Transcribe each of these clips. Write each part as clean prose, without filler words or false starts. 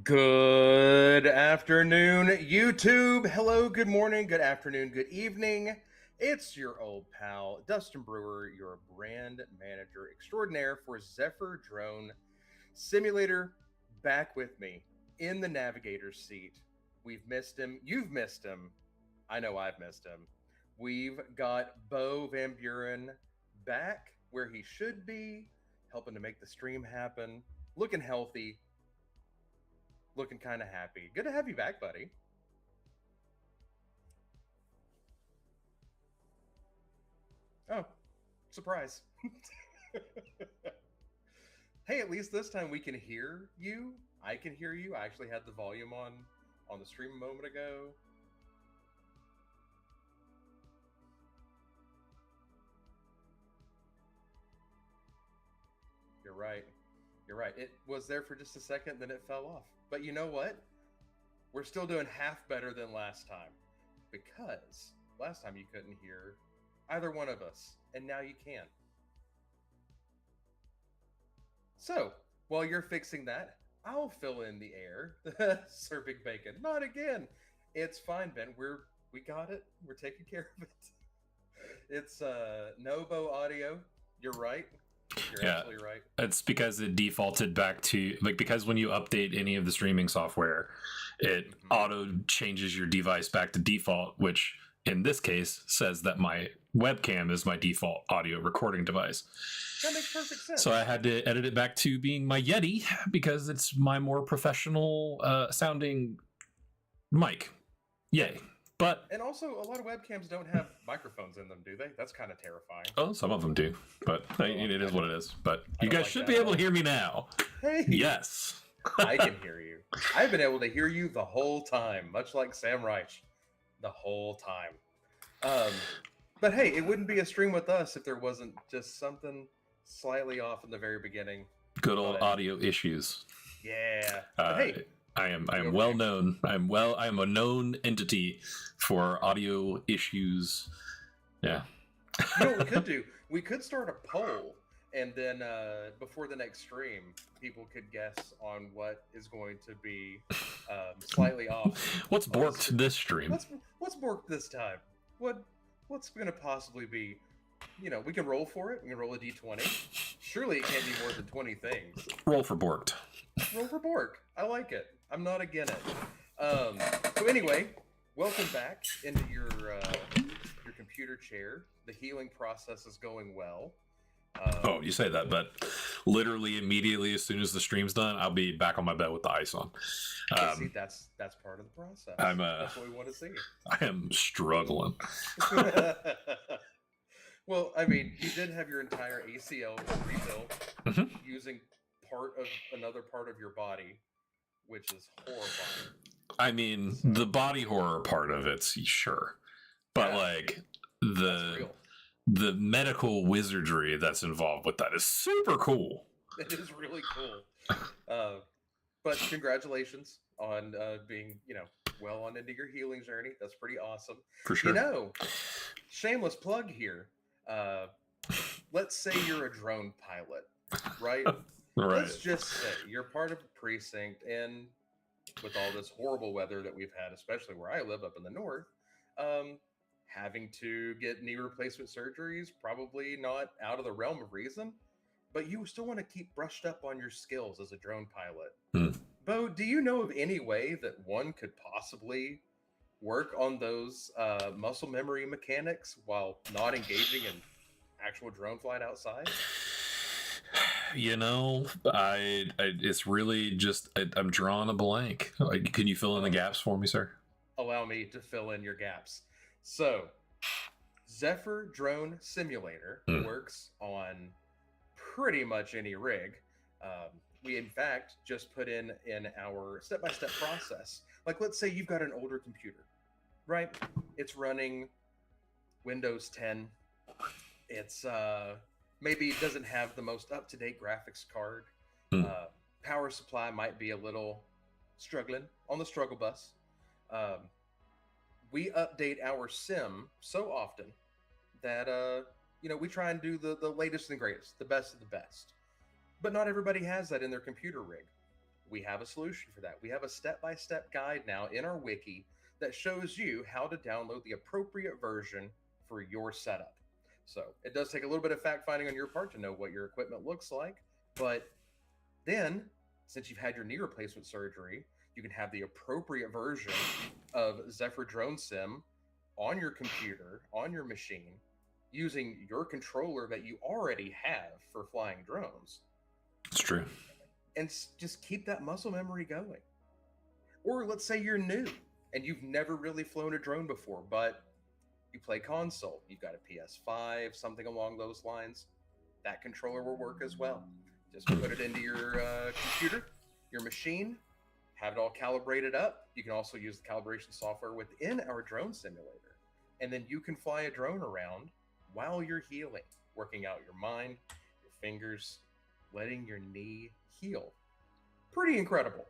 Good afternoon, YouTube. Hello, good morning, good afternoon, good evening. It's your old pal, Dustin Brewer, your brand manager extraordinaire for Zephyr Drone Simulator, back with me in the navigator's seat. We've missed him. You've missed him. I know I've missed him. We've got Bo Van Buren back where he should be, helping to make the stream happen, looking healthy, looking kind of happy. Good to have you back, buddy. Oh, surprise. Hey, at least this time we can hear you. I can hear you. I actually had the volume on the stream a moment ago. You're right. You're right. It was there for just a second, then it fell off. But you know what? We're still doing half better than last time, because last time you couldn't hear either one of us, and now you can. So, while you're fixing that, I'll fill in the air. Sir Big Bacon. Not again. It's fine, Ben. We got it. We're taking care of it. It's Nobo audio. You're right. You're absolutely right. It's because it defaulted back to, because when you update any of the streaming software, it auto changes your device back to default, which in this case says that my webcam is my default audio recording device. That makes perfect sense. So I had to edit it back to being my Yeti because it's my more professional sounding mic. Yay. And also, a lot of webcams don't have microphones in them, do they? That's kind of terrifying. Oh, some of them do, but it is what it is. But you guys should be able to hear me now. Hey! Yes. I can hear you. I've been able to hear you the whole time, much like Sam Reich. The whole time. But hey, it wouldn't be a stream with us if there wasn't just something slightly off in the very beginning. Good old audio issues. Yeah. Hey. I am well known. I am a known entity for audio issues. Yeah. You know what we could do? We could start a poll, and then before the next stream, people could guess on what is going to be slightly off. What's borked this stream? What's borked this time? What's going to possibly be? You know, we can roll for it. We can roll a d20. Surely it can't be more than 20 things. Roll for borked. Roll for bork. I like it. I'm not against it. So anyway, welcome back into your computer chair. The healing process is going well. Oh, you say that, but literally immediately as soon as the stream's done, I'll be back on my bed with the ice on. See, that's part of the process. That's what we want to see. I am struggling. Well, I mean, you did have your entire ACL rebuilt using part of another part of your body, which is horrifying. I mean, the body horror part of it's sure, but the medical wizardry that's involved with that is super cool. It is really cool. But congratulations on being, well on into your healing journey. That's pretty awesome. For sure. Shameless plug here. Let's say you're a drone pilot, right? Right. Let's just say you're part of a precinct, and with all this horrible weather that we've had, especially where I live up in the north, having to get knee replacement surgery is probably not out of the realm of reason, but you still want to keep brushed up on your skills as a drone pilot. Bo, do you know of any way that one could possibly work on those muscle memory mechanics while not engaging in actual drone flight outside? It's really just I'm drawing a blank. Can you fill in the gaps for me, sir? Allow me to fill in your gaps. So, Zephyr Drone Simulator works on pretty much any rig. We, in fact, just put in our step-by-step process. Like, let's say you've got an older computer, right? It's running Windows 10. It's maybe it doesn't have the most up-to-date graphics card. Power supply might be a little struggling on the struggle bus. We update our sim so often that we try and do the latest and greatest, the best of the best. But not everybody has that in their computer rig. We have a solution for that. We have a step-by-step guide now in our wiki that shows you how to download the appropriate version for your setup. So it does take a little bit of fact finding on your part to know what your equipment looks like, but then since you've had your knee replacement surgery, you can have the appropriate version of Zephyr Drone Sim on your computer, on your machine, using your controller that you already have for flying drones. It's true. And just keep that muscle memory going. Or let's say you're new and you've never really flown a drone before, but you play console, you've got a PS5, something along those lines. That controller will work as well. Just put it into your computer, your machine, have it all calibrated up. You can also use the calibration software within our drone simulator. And then you can fly a drone around while you're healing, working out your mind, your fingers, letting your knee heal. Pretty incredible,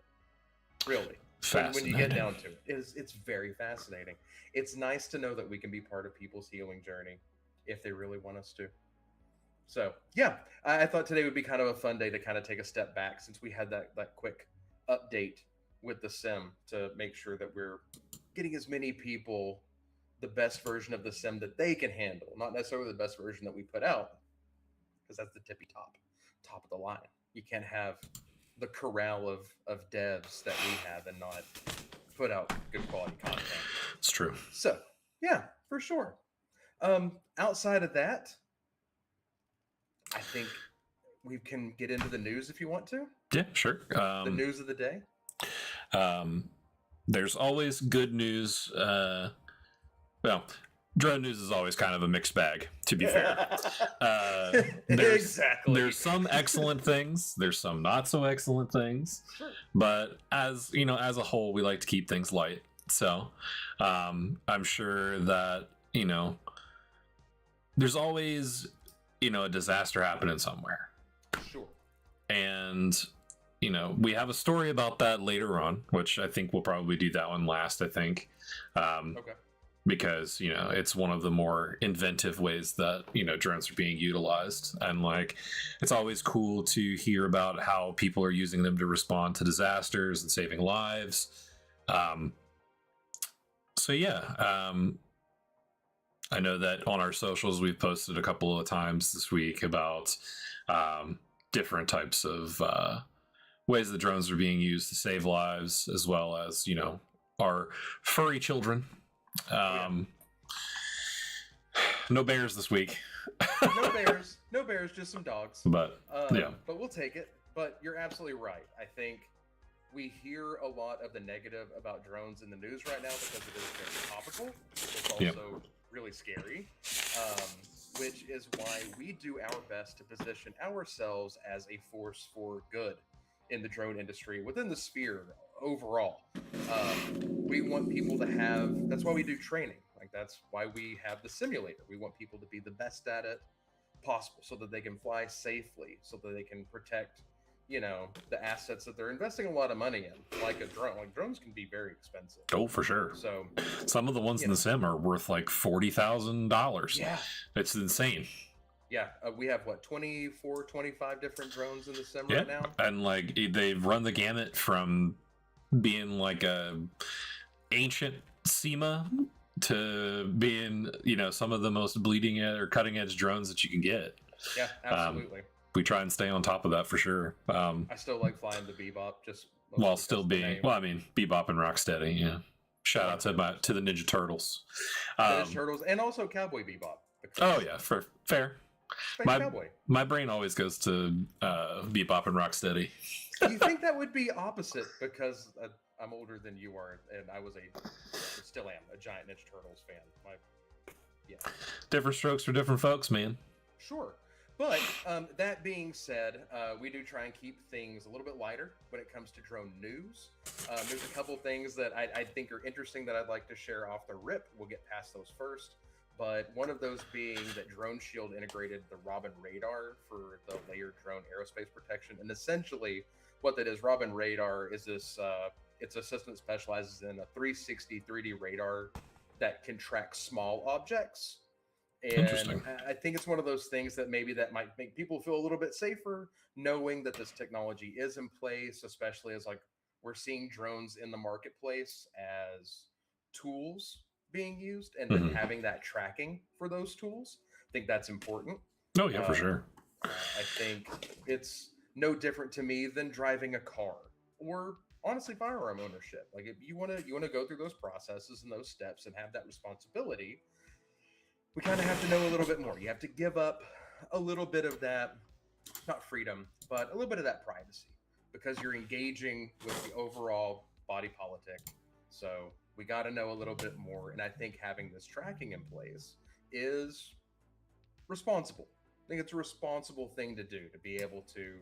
really. When you get down to it, it's very fascinating. It's nice to know that we can be part of people's healing journey if they really want us to. So yeah, I thought today would be kind of a fun day to kind of take a step back, since we had that quick update with the sim to make sure that we're getting as many people the best version of the sim that they can handle, not necessarily the best version that we put out, because that's the tippy top of the line. You can't have the corral of devs that we have and not put out good quality content. It's true. So yeah, for sure. Outside of that, I think we can get into the news if you want to. Yeah, sure. The news of the day. There's always good news. Well, drone news is always kind of a mixed bag, to be fair. Exactly. There's some excellent things. There's some not so excellent things. Sure. But as you know, as a whole, we like to keep things light. So I'm sure that, there's always, a disaster happening somewhere. Sure. And, we have a story about that later on, which I think we'll probably do that one last, I think. Okay. Because, it's one of the more inventive ways that, drones are being utilized. And it's always cool to hear about how people are using them to respond to disasters and saving lives. So yeah, I know that on our socials, we've posted a couple of times this week about different types of ways that drones are being used to save lives, as well as, our furry children. No bears this week. No bears, just some dogs. But yeah, but we'll take it. But you're absolutely right. I think we hear a lot of the negative about drones in the news right now because it is very topical. It's also really scary, which is why we do our best to position ourselves as a force for good in the drone industry, within the sphere overall. We want people to have, that's why we do training. That's why we have the simulator. We want people to be the best at it possible, so that they can fly safely, so that they can protect, the assets that they're investing a lot of money in, like a drone. Drones can be very expensive. Oh, for sure. So some of the ones in the sim are worth like $40,000. Yeah. It's insane. Yeah, we have 24, 25 different drones in the sim right now. And they've run the gamut from being like a ancient SEMA to being, some of the most bleeding edge or cutting edge drones that you can get. Yeah, absolutely. We try and stay on top of that for sure. I still like flying the Bebop, just while still being, Bebop and Rocksteady. Yeah. Shout out to the Ninja Turtles. Ninja Turtles, and also Cowboy Bebop. Oh yeah, fair. Cowboy. My brain always goes to Bebop and Rocksteady. You think that would be opposite because I'm older than you are, and still am a giant Ninja Turtles fan. Different strokes for different folks, man. Sure. But that being said, we do try and keep things a little bit lighter when it comes to drone news. There's a couple things that I think are interesting that I'd like to share off the rip. We'll get past those first. But one of those being that Drone Shield integrated the Robin radar for the layered drone aerospace protection. And essentially what that is, Robin radar is this, it's a system that specializes in a 360 3D radar that can track small objects. And I think it's one of those things that maybe that might make people feel a little bit safer knowing that this technology is in place, especially as like we're seeing drones in the marketplace as tools being used and then having that tracking for those tools. I think that's important. Oh yeah, for sure. I think it's no different to me than driving a car or honestly firearm ownership. Like if you want to go through those processes and those steps and have that responsibility, we kind of have to know a little bit more. You have to give up a little bit of that, not freedom, but a little bit of that privacy because you're engaging with the overall body politic. So we got to know a little bit more. And I think having this tracking in place is responsible. I think it's a responsible thing to do to be able to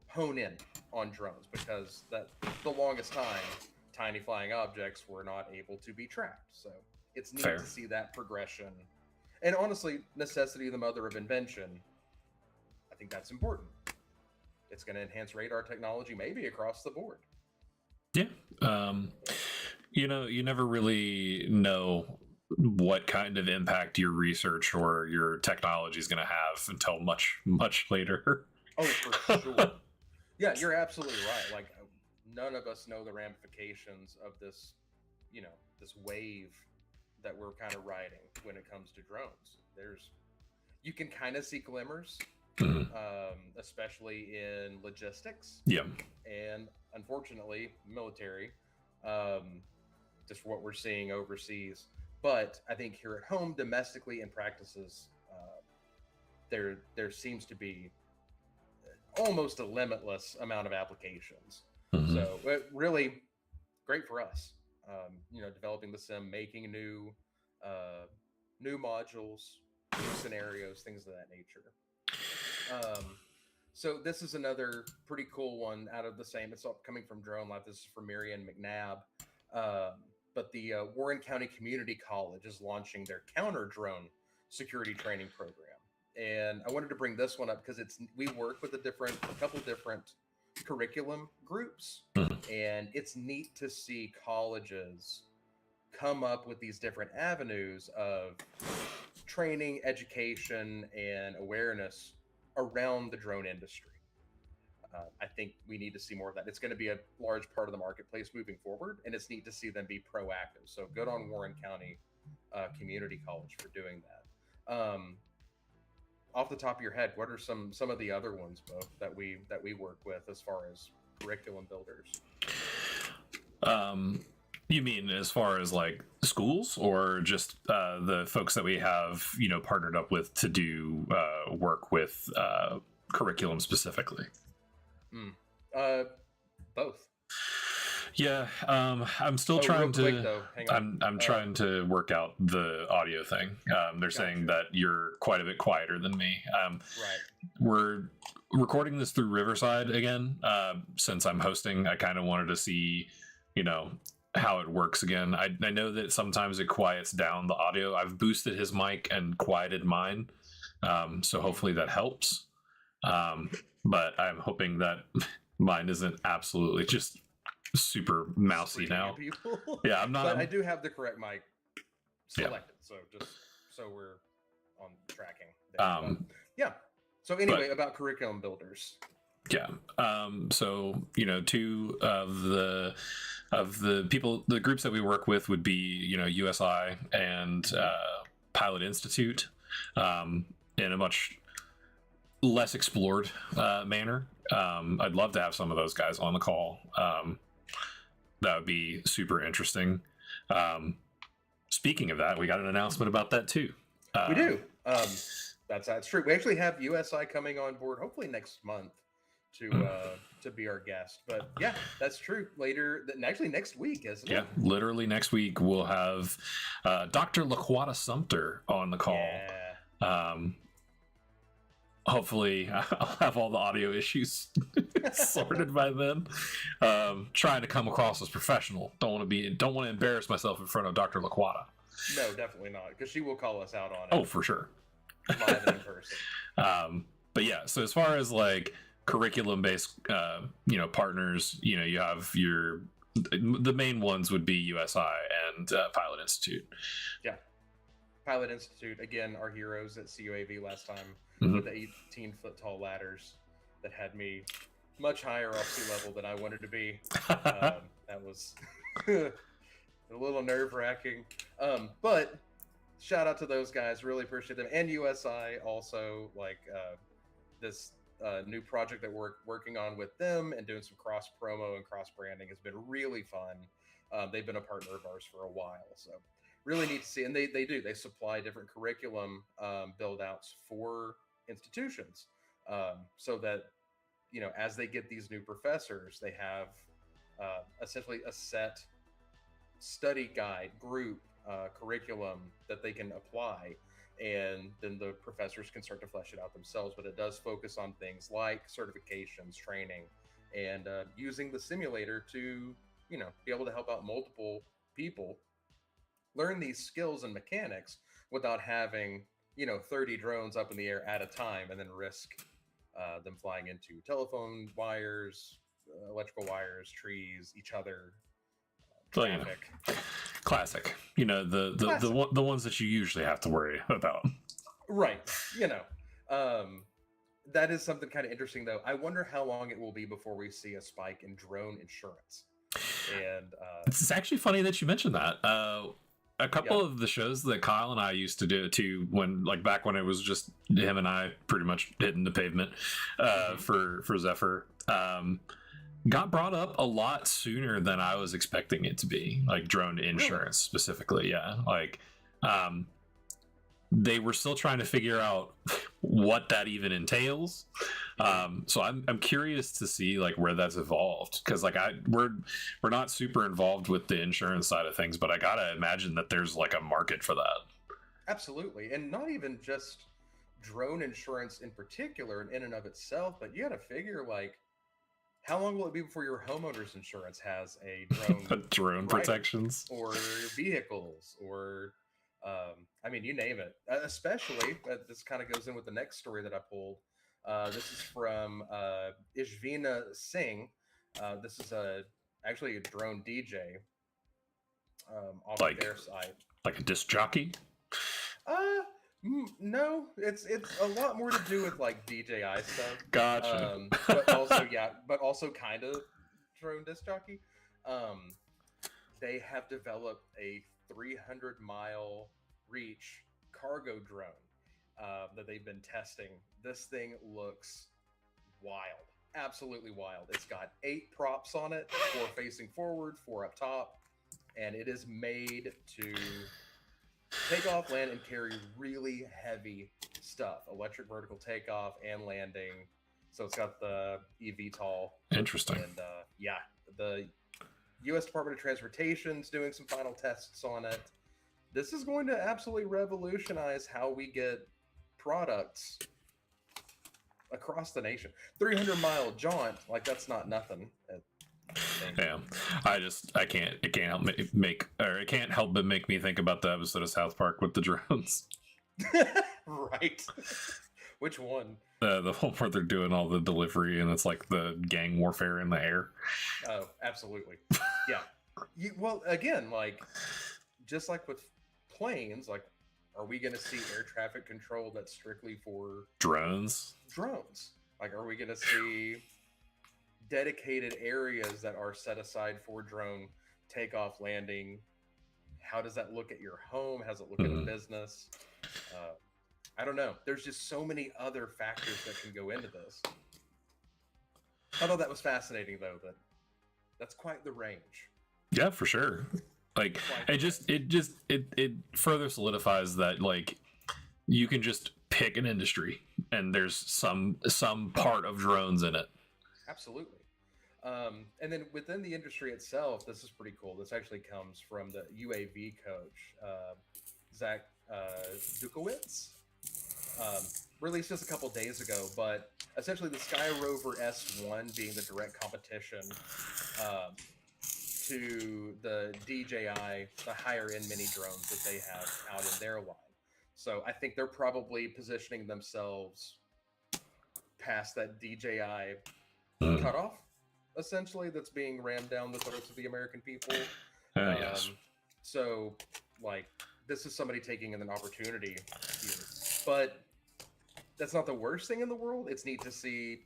hone in on drones because that the longest time, tiny flying objects were not able to be tracked. So it's neat to see that progression. And honestly, necessity, the mother of invention. I think that's important. It's going to enhance radar technology maybe across the board. Yeah. You never really know what kind of impact your research or your technology is going to have until much, much later. Oh, for sure. Yeah, you're absolutely right. Like, none of us know the ramifications of this, this wave that we're kind of riding when it comes to drones. You can kind of see glimmers, especially in logistics. Yeah. And unfortunately, military, just what we're seeing overseas. But I think here at home, domestically, in practices, there seems to be almost a limitless amount of applications. So really great for us. Developing the sim, making new modules, new scenarios, things of that nature. So this is another pretty cool one out of the same. It's all coming from Drone Lab. This is from Marion McNabb. But the Warren County Community College is launching their counter drone security training program. And I wanted to bring this one up because we work with a couple different curriculum groups, and it's neat to see colleges come up with these different avenues of training, education, and awareness around the drone industry. I think we need to see more of that. It's going to be a large part of the marketplace moving forward, and it's neat to see them be proactive. So good on Warren County Community College for doing that. Off the top of your head, what are some of the other ones, Bo, that we work with as far as curriculum builders? You mean as far as like schools, or just the folks that we have partnered up with to do work with curriculum specifically? Both. Yeah, I'm still trying to. I'm trying to work out the audio thing. They're saying that you're quite a bit quieter than me. Right. We're recording this through Riverside again. Since I'm hosting, I kind of wanted to see, how it works again. I know that sometimes it quiets down the audio. I've boosted his mic and quieted mine, so hopefully that helps. But I'm hoping that mine isn't absolutely just super mousy now. Yeah, I'm not. But I do have the correct mic selected, so just so we're on tracking. Yeah. So anyway, about curriculum builders. Yeah. So two of the people, the groups that we work with would be USI and Pilot Institute, in a much less explored manner. I'd love to have some of those guys on the call. That would be super interesting. Speaking of that, we got an announcement about that too. We do. That's true. We actually have USI coming on board hopefully next month to be our guest. But yeah, that's true. Actually next week, isn't it? Yeah, literally next week we'll have Dr. LaQuata Sumter on the call. Yeah. Hopefully I'll have all the audio issues sorted by then. Trying to come across as professional. Don't want to embarrass myself in front of Dr. LaQuata. No, definitely not, because she will call us out on it. Oh, for sure. Live and in person. But yeah, so as far as like curriculum based partners, you have the main ones would be USI and Pilot Institute. Yeah. Pilot Institute, again, our heroes at CUAV last time Mhm. with the 18-foot tall ladders that had me much higher off sea level than I wanted to be. That was a little nerve-wracking. But shout out to those guys. Really appreciate them. And USI also, like this new project that we're working on with them and doing some cross promo and cross branding has been really fun. They've been a partner of ours for a while. So really neat to see. And they supply different curriculum build outs for institutions so that, as they get these new professors, they have essentially a set study guide group curriculum that they can apply, and then the professors can start to flesh it out themselves. But it does focus on things like certifications, training, and using the simulator to be able to help out multiple people learn these skills and mechanics without having 30 drones up in the air at a time and then risk them flying into telephone wires, electrical wires, trees, each other, Well, traffic. Classic. Classic. The ones that you usually have to worry about. Right. That is something kind of interesting, though. I wonder how long it will be before we see a spike in drone insurance. And It's actually funny that you mentioned that. A couple of the shows that Kyle and I used to do to back when it was just him and I pretty much hitting the pavement for Zephyr, got brought up a lot sooner than I was expecting it to be, like drone insurance specifically. Yeah. They were still trying to figure out what that even entails. So I'm curious to see where that's evolved, because we're not super involved with the insurance side of things, but I gotta imagine that there's a market for that. Absolutely. And not even just drone insurance in particular in and of itself, but you gotta figure how long will it be before your homeowner's insurance has a drone drone protections or vehicles or you name it. Especially this kind of goes in with the next story that I pulled. This is from Ishvina Singh. This is actually a drone DJ off of their site. Like a disc jockey? No, it's a lot more to do with DJI stuff. Gotcha. But also kind of drone disc jockey. They have developed a 300-mile reach cargo drone that they've been testing. This thing looks wild, absolutely wild. It's got 8 props on it, 4 facing forward, 4 up top, and it is made to take off, land, and carry really heavy stuff, electric vertical takeoff and landing. So it's got the eVTOL. Interesting. And the U.S. Department of Transportation's doing some final tests on it. This is going to absolutely revolutionize how we get products across the nation. 300-mile jaunt, that's not nothing. Yeah, I can't it can't help but make me think about the episode of South Park with the drones. Right. Which one? The one where they're doing all the delivery and it's the gang warfare in the air. Oh, absolutely. Yeah. Well, again, just like with planes, are we going to see air traffic control that's strictly for drones? Are we going to see dedicated areas that are set aside for drone takeoff, landing? How does that look at your home? How does it look at a business? I don't know. There's just so many other factors that can go into this. I thought that was fascinating, though, that that's quite the range. Yeah, for sure. It further solidifies that you can just pick an industry and there's some part of drones in it. Absolutely. And then within the industry itself, this is pretty cool. This actually comes from the UAV coach, Zach Dukowitz. Released just a couple days ago, but essentially the Sky Rover S1 being the direct competition to the DJI, the higher end mini drones that they have out in their line. So I think they're probably positioning themselves past that DJI cutoff, essentially, that's being rammed down the throats of the American people. Yes. So this is somebody taking an opportunity here. But that's not the worst thing in the world. It's neat to see,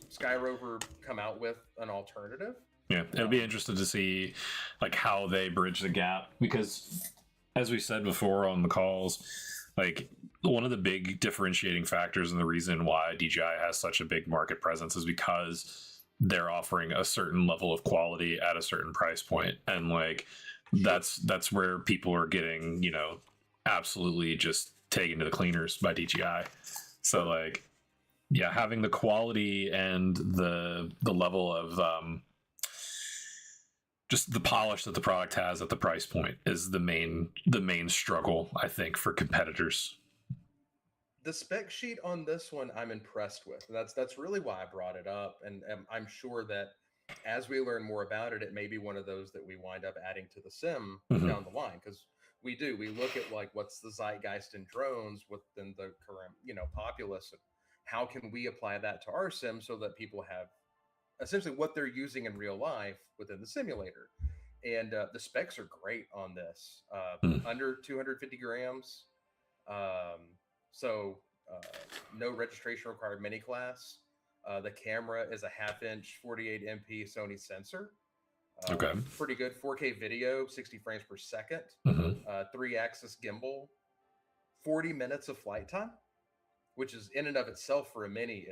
Sky Rover come out with an alternative. Yeah, it'll be interesting to see like how they bridge the gap, because as we said before on the calls, like one of the big differentiating factors and the reason why DJI has such a big market presence is because they're offering a certain level of quality at a certain price point, and like that's where people are getting, absolutely just taken to the cleaners by DJI. So like, yeah, having the quality and the level of just the polish that the product has at the price point is the main struggle, I think, for competitors. The spec sheet on this one I'm impressed with. That's really why I brought it up, and I'm sure that as we learn more about it, it may be one of those that we wind up adding to the sim down the line, because we look at like what's the zeitgeist in drones within the current populace, and how can we apply that to our sim so that people have essentially what they're using in real life within the simulator. And the specs are great on this, under 250 grams. So no registration required mini class. The camera is a 1/2-inch 48 MP Sony sensor. Okay. Pretty good 4K video, 60 frames per second, 3-axis gimbal, 40 minutes of flight time, which is in and of itself for a mini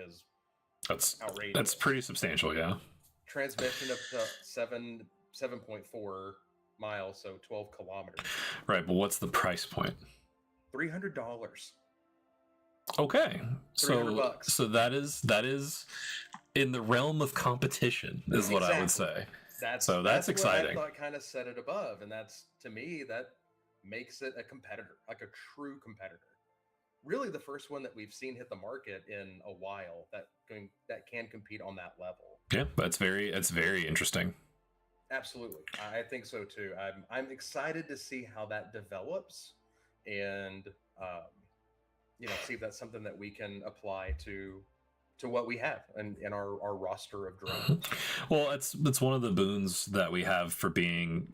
that's outrageous. That's pretty substantial, yeah. Transmission up to 7.4 miles, so 12 kilometers. Right, but what's the price point? $300. Okay, $300. So that is in the realm of competition, is what I would say. That's exciting. What I thought kind of set it above, and that's, to me, that makes it a competitor, like a true competitor. Really, the first one that we've seen hit the market in a while that can compete on that level. Yeah, that's very interesting. Absolutely, I think so too. I'm excited to see how that develops, and see if that's something that we can apply to what we have in our roster of drones. Well, it's one of the boons that we have for being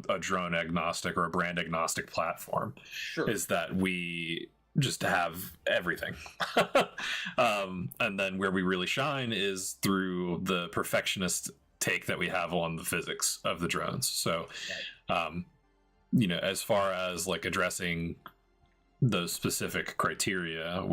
a drone agnostic or a brand agnostic platform. Sure. Is that we just have everything. And then where we really shine is through the perfectionist take that we have on the physics of the drones. So as far as like addressing those specific criteria,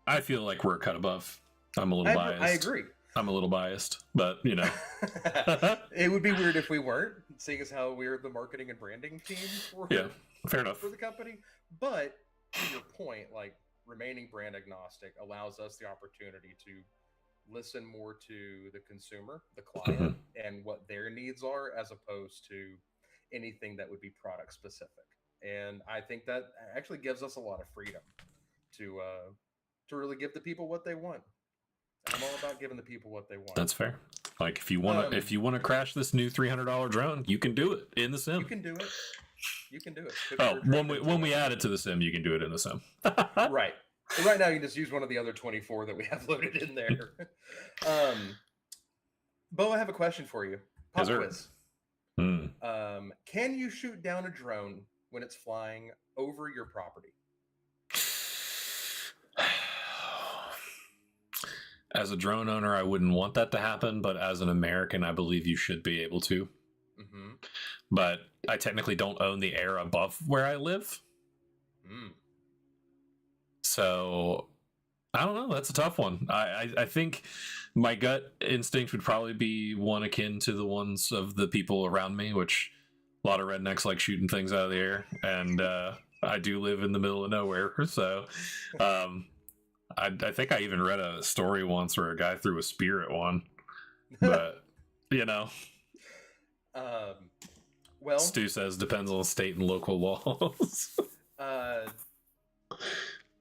I feel like we're a cut above. I'm a little biased. I agree. I'm a little biased, but it would be weird if we weren't, seeing as how we're the marketing and branding team for fair enough for the company. But to your point, like, remaining brand agnostic allows us the opportunity to listen more to the consumer, the client, and what their needs are, as opposed to anything that would be product specific. And I think that actually gives us a lot of freedom to really give the people what they want. I'm all about giving the people what they want. That's fair. Like, if you want to crash this new $300 drone, you can do it in the sim. You can do it. When we add it to the sim, you can do it in the sim. Right. So right now, you can just use one of the other 24 that we have loaded in there. Bo, I have a question for you. Pop quiz. Can you shoot down a drone when it's flying over your property? As a drone owner, I wouldn't want that to happen, but as an American, I believe you should be able to. But I technically don't own the air above where I live. So I don't know. That's a tough one. I think my gut instinct would probably be one akin to the ones of the people around me, which a lot of rednecks like shooting things out of the air. And I do live in the middle of nowhere. So I think I even read a story once where a guy threw a spear at one. But, well, Stu says depends on state and local laws.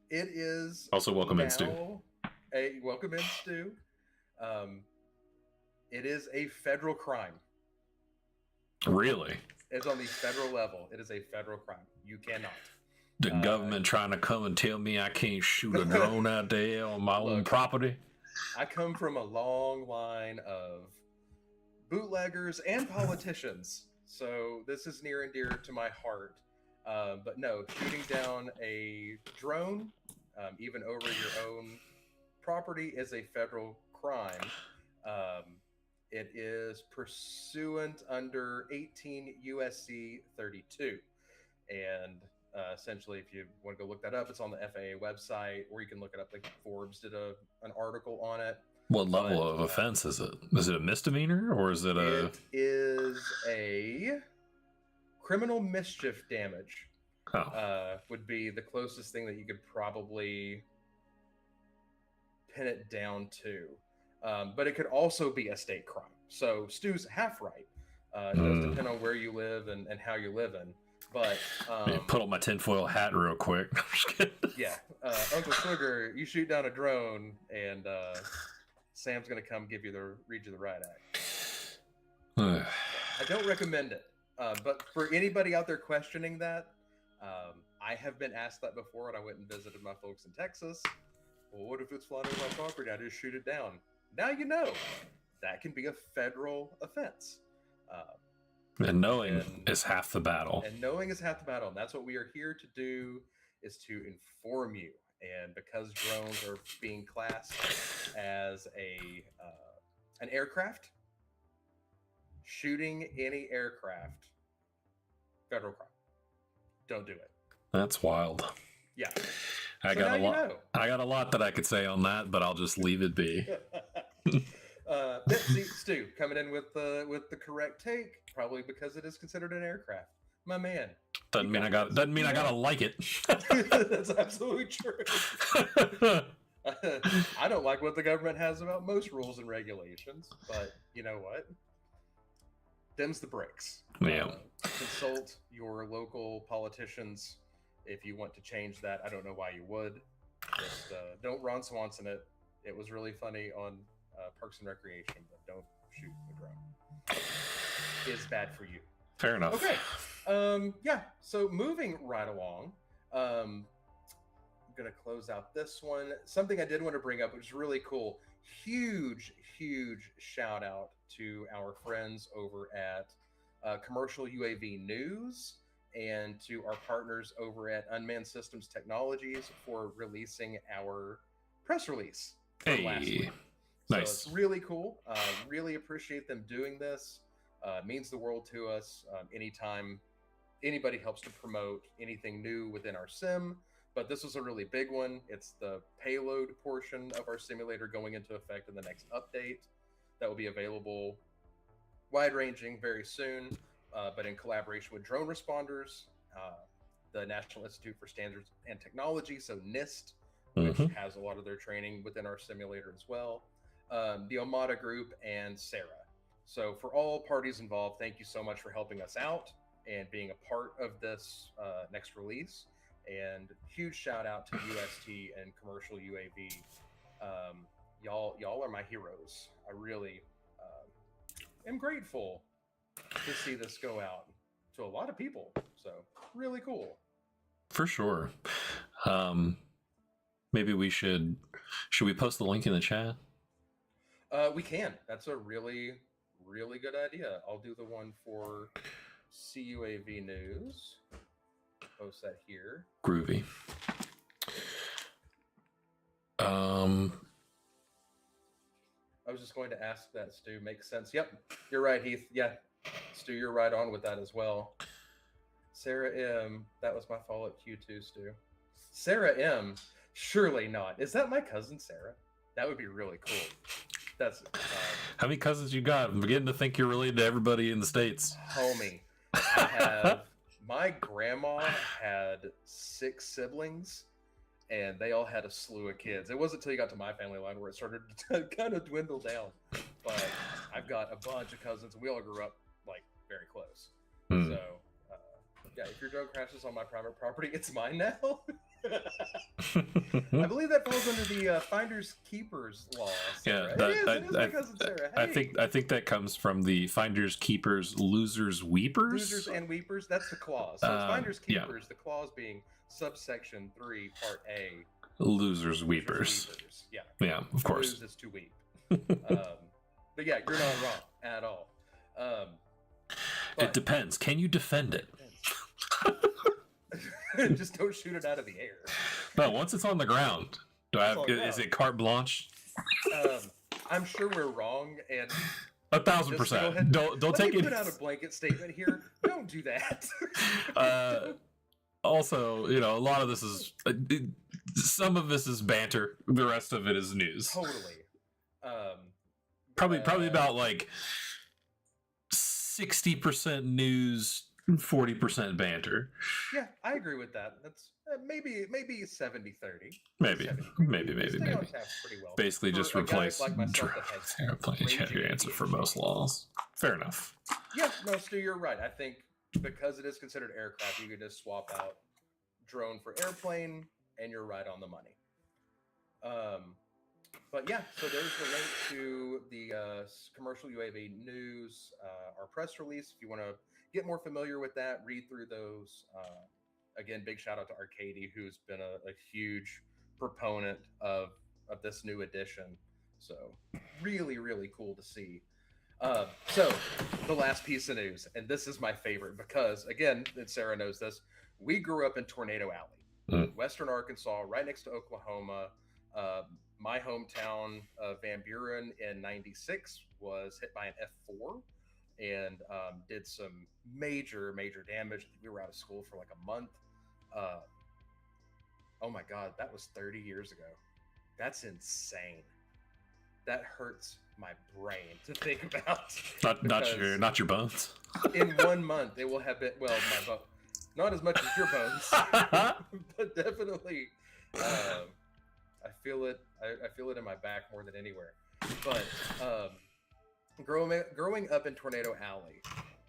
It is also welcome in, Stu. Welcome in, Stu. It is a federal crime. Really? It's on the federal level. It is a federal crime. You cannot. The government trying to come and tell me I can't shoot a drone out there on my own property? I come from a long line of bootleggers and politicians. So this is near and dear to my heart. But no, shooting down a drone, even over your own property, is a federal crime. Um, it is pursuant under 18 USC 32. And essentially, if you want to go look that up, it's on the FAA website, or you can look it up. Like Forbes did an article on it. What level of offense is it? Is it a misdemeanor or is it a? It is a criminal mischief damage. Would be the closest thing that you could probably pin it down to. But it could also be a state crime. So Stu's half right. It does depend on where you live and how you live in. But put on my tinfoil hat real quick. Yeah, Uncle Sugar, you shoot down a drone, and Sam's gonna come read you the riot act. I don't recommend it, but for anybody out there questioning that, I have been asked that before, and I went and visited my folks in Texas. Well, what if it's flying over my property? I just shoot it down. Now you know that can be a federal offense. And knowing is half the battle. And knowing is half the battle. And that's what we are here to do, is to inform you. And because drones are being classed as an aircraft, shooting any aircraft, federal crime. Don't do it. That's wild. Yeah. I got a lot that I could say on that, but I'll just leave it be. Stu coming in with the correct take, probably because it is considered an aircraft. My man. Doesn't mean I gotta like it. That's absolutely true. I don't like what the government has about most rules and regulations, but you know what? Them's the breaks. Yeah. Consult your local politicians if you want to change that. I don't know why you would. Just don't Ron Swanson it. It was really funny on Parks and Recreation, but don't shoot the drone. It's bad for you. Fair enough. Okay. Yeah. So moving right along, I'm gonna close out this one. Something I did want to bring up, which is really cool. Huge shout out to our friends over at Commercial UAV News and to our partners over at Unmanned Systems Technologies for releasing our press release from last week. Nice. So it's really cool. Really appreciate them doing this. It means the world to us. Anytime anybody helps to promote anything new within our sim, but this was a really big one. It's the payload portion of our simulator going into effect in the next update that will be available wide-ranging very soon, but in collaboration with drone responders, the National Institute for Standards and Technology, so NIST, which has a lot of their training within our simulator as well, the Omada Group, and Sarah. So for all parties involved, thank you so much for helping us out and being a part of this next release. And huge shout out to UST and Commercial UAV. Y'all are my heroes. I really am grateful to see this go out to a lot of people. So really cool. For sure. Maybe we should we post the link in the chat? We can. That's a really good idea. I'll do the one for CUAV News. Post that here. Groovy. I was just going to ask that, Stu. Makes sense. Yep, you're right, Heath. Yeah, Stu, you're right on with that as well. Sarah M. That was my follow-up Q2, Stu. Sarah M. Surely not. Is that my cousin Sarah? That would be really cool. That's how many cousins you got? I'm beginning to think you're related to everybody in the States. Homie, I have. My grandma had 6 siblings, and they all had a slew of kids. It wasn't until you got to my family line where it started to kind of dwindle down. But I've got a bunch of cousins, and we all grew up like very close. So, yeah, if your drone crashes on my private property, it's mine now. I believe that falls under the Finders Keepers law. Sarah. Yeah, it is my cousin Sarah. Hey. I think that comes from the Finders Keepers Losers Weepers. Losers and Weepers. That's the clause. So it's Finders Keepers. Yeah. The clause being subsection 3, part A. Losers Weepers. Yeah, of course. Lose is to weep. But yeah, you're not wrong at all. It depends. Can you defend it? Just don't shoot it out of the air. No, once it's on the ground, is it carte blanche? I'm sure we're wrong, and 1,000%. Don't take it. Put out a blanket statement here. Don't do that. Also, a lot of this is some of this is banter. The rest of it is news. Totally. Probably about like 60% news, 40% banter. Yeah, I agree with that. That's maybe 70-30. Maybe. Well. Basically, just replace airplane. You have your answer for most laws. Fair enough. Yeah, no, Stu, you're right. I think because it is considered aircraft, you could just swap out drone for airplane, and you're right on the money. But yeah, so there's the link to the commercial UAV news, our press release. If you want to get more familiar with that, read through those. Again, big shout out to Arcady, who's been a huge proponent of this new edition. So really, really cool to see. So the last piece of news, and this is my favorite because, again, and Sarah knows this, we grew up in Tornado Alley, Western Arkansas, right next to Oklahoma. My hometown of Van Buren in '96 was hit by an F4 and did some major damage. We were out of school for like a month. Oh my God, that was 30 years ago. That's insane. That hurts my brain to think about. Not your bones. In 1 month, it will have been, well, my bone, not as much as your bones, but definitely, I feel it. I feel it in my back more than anywhere. But growing up in Tornado Alley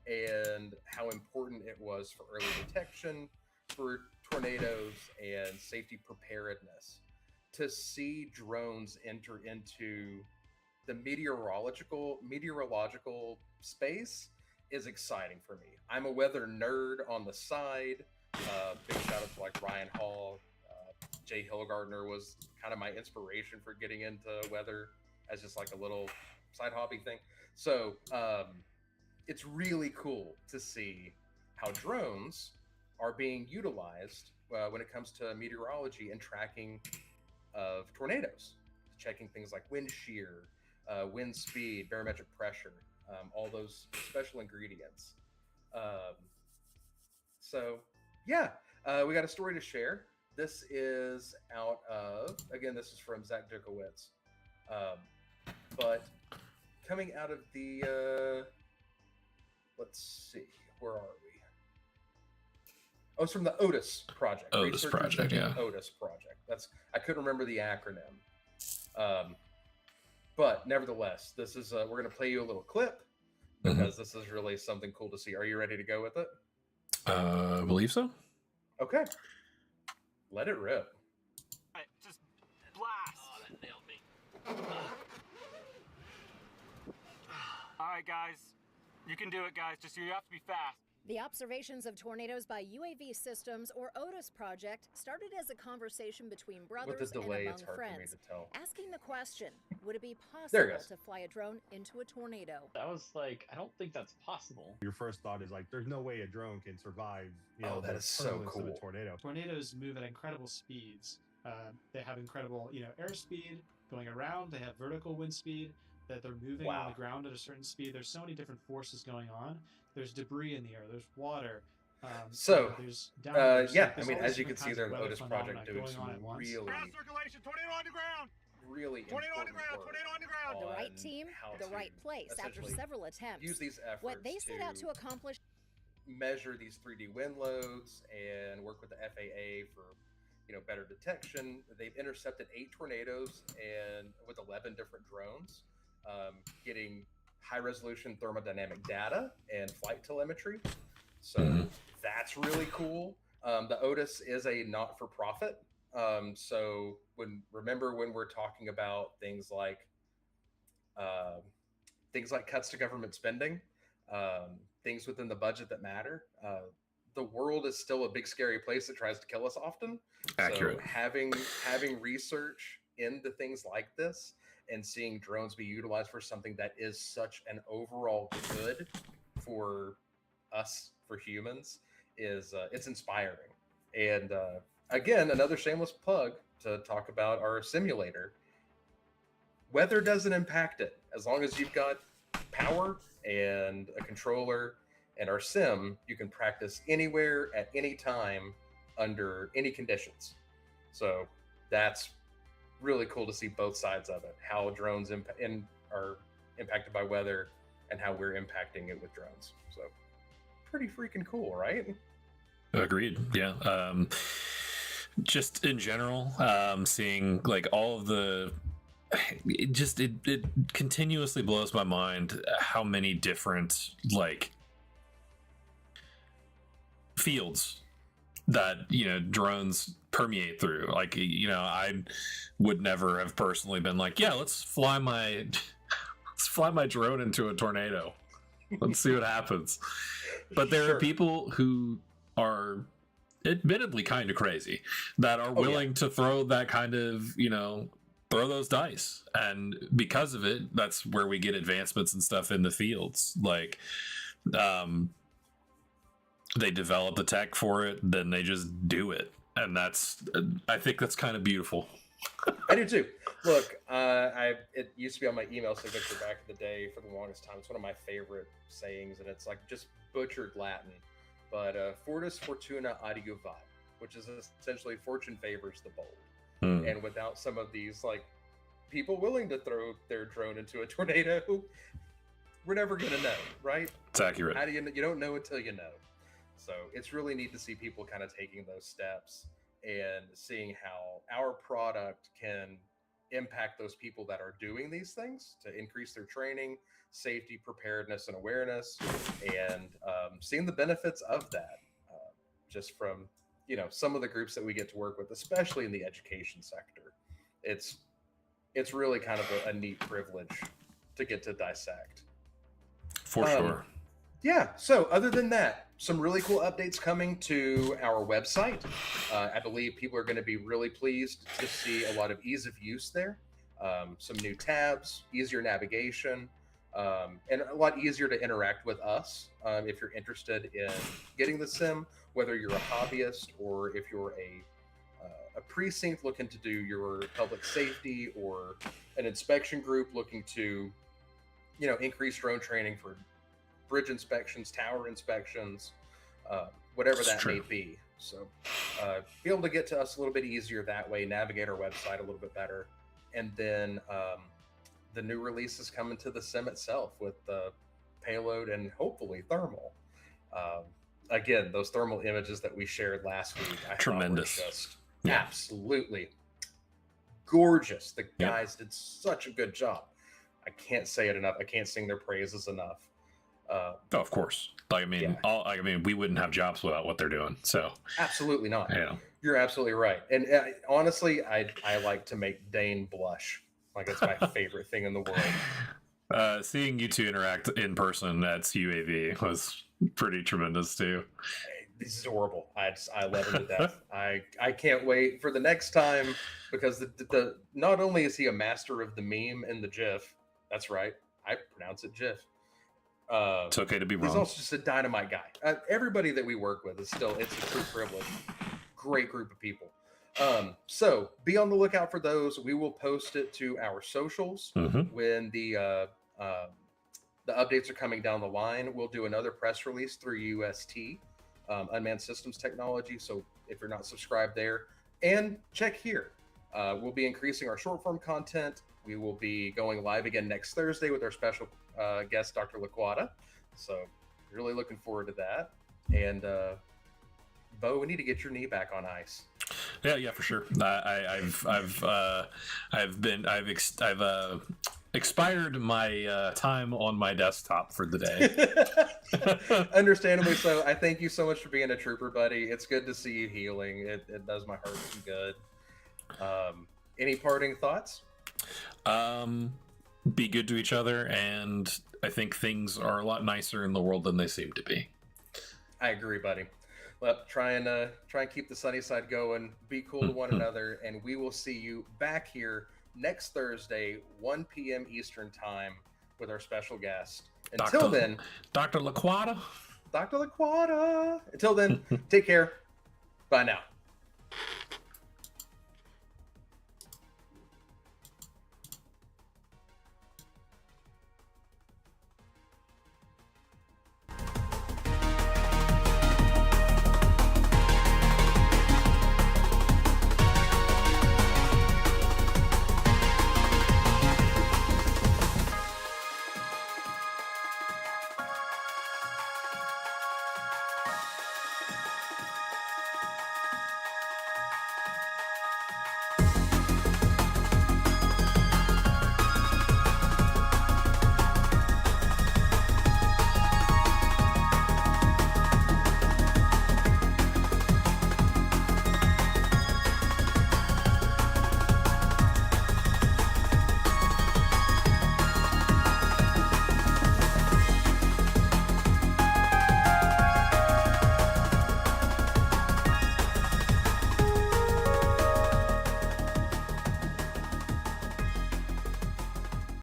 and how important it was for early detection, for tornadoes and safety preparedness, to see drones enter into the meteorological space is exciting for me. I'm a weather nerd on the side. Big shout out to like Ryan Hall. Jay Hillgardner was kind of my inspiration for getting into weather as just like a little side hobby thing. So it's really cool to see how drones are being utilized when it comes to meteorology and tracking of tornadoes, checking things like wind shear, wind speed, barometric pressure, all those special ingredients. So yeah, we got a story to share. This is out of, again, this is from Zach Dukowitz. But coming out of the, let's see, where are we? Oh, it's from the Otis Project. Otis Project, yeah. Otis Project. I couldn't remember the acronym. But nevertheless, this is, we're going to play you a little clip because this is really something cool to see. Are you ready to go with it? I believe so. Okay. Let it rip. All right, just blast. Oh, that nailed me. All right, guys. You can do it, guys. Just you have to be fast. The observations of tornadoes by UAV Systems, or Otis Project, started as a conversation between brothers and among friends, asking the question, would it be possible to fly a drone into a tornado? I was like, I don't think that's possible. Your first thought is like, there's no way a drone can survive, that is so cool. Of a tornado. Tornadoes move at incredible speeds. They have incredible, airspeed going around. They have vertical wind speed, that they're moving on the ground at a certain speed. There's so many different forces going on. There's debris in the air. There's water. There's yeah, I mean, as you can see there, the Otis Project doing some really, ground circulation, tornado on the ground. Really tornado on the ground. Tornado on the ground. The right team, the right place. After several attempts, use these efforts. What they set out to accomplish: measure these 3D wind loads and work with the FAA for, better detection. They've intercepted 8 tornadoes and with 11 different drones, getting high-resolution thermodynamic data and flight telemetry. So that's really cool. The Otis is a not-for-profit. So remember when we're talking about things like cuts to government spending, things within the budget that matter. The world is still a big, scary place that tries to kill us often. Accurate. So having research into things like this and seeing drones be utilized for something that is such an overall good for us for humans is it's inspiring. And again, another shameless plug to talk about our simulator. Weather doesn't impact it as long as you've got power and a controller and our sim. You can practice anywhere at any time under any conditions. So that's really cool to see both sides of it, how drones are impacted by weather and how we're impacting it with drones. So pretty freaking cool, right? Agreed. Yeah. Just in general, seeing like all of the, it continuously blows my mind how many different like fields that, you know, drones permeate through. Like, you know, I would never have personally been like, yeah, let's fly my drone into a tornado. Let's see what happens. But there are people who are admittedly kind of crazy that are willing to throw that kind of, you know, throw those dice. And because of it, that's where we get advancements and stuff in the fields. Like, they develop the tech for it, then they just do it. And I think that's kind of beautiful. I do too. Look, it used to be on my email signature back in the day for the longest time. It's one of my favorite sayings, and it's like just butchered Latin. But Fortis Fortuna Adiuvat, which is essentially fortune favors the bold. And without some of these like people willing to throw their drone into a tornado, we're never going to know, right? It's accurate. How do you don't know until you know. So it's really neat to see people kind of taking those steps and seeing how our product can impact those people that are doing these things to increase their training, safety, preparedness, and awareness, and seeing the benefits of that just from, you know, some of the groups that we get to work with, especially in the education sector. It's really kind of a neat privilege to get to dissect. For sure. Yeah. So other than that, some really cool updates coming to our website. I believe people are going to be really pleased to see a lot of ease of use there. Some new tabs, easier navigation, and a lot easier to interact with us if you're interested in getting the sim, whether you're a hobbyist or if you're a precinct looking to do your public safety, or an inspection group looking to, you know, increase drone training for bridge inspections, tower inspections, whatever that may be. So be able to get to us a little bit easier that way, navigate our website a little bit better. And then the new releases coming to the sim itself with the payload and hopefully thermal. Again, those thermal images that we shared last week, I tremendous, thought were just absolutely gorgeous. The guys did such a good job. I can't say it enough. I can't sing their praises enough. Of course. Like, I mean, we wouldn't have jobs without what they're doing. So absolutely not. Yeah, you're absolutely right. And honestly, I like to make Dane blush. Like, it's my favorite thing in the world. Seeing you two interact in person at UAV was pretty tremendous too. This is horrible. I love him to death. I can't wait for the next time, because the not only is he a master of the meme and the GIF. That's right. I pronounce it GIF. It's okay to be wrong. He's also just a dynamite guy. Everybody that we work with it's a true privilege. Great group of people. So be on the lookout for those. We will post it to our socials when the updates are coming down the line. We'll do another press release through UST, Unmanned Systems Technology. So if you're not subscribed there, and check here. We'll be increasing our short form content. We will be going live again next Thursday with our special guest, Dr. Laquata. So really looking forward to that. And Bo, we need to get your knee back on ice. Yeah, for sure. I've expired my time on my desktop for the day. Understandably so. I thank you so much for being a trooper, buddy. It's good to see you healing. It does my heart some good. Any parting thoughts? Be good to each other, and I think things are a lot nicer in the world than they seem to be. I agree, buddy. Well, try and keep the sunny side going. Be cool to one another, and we will see you back here next Thursday, 1 p.m. Eastern time, with our special guest. Until then, Dr. Laquata. Dr. LaQuata. Until then, take care. Bye now.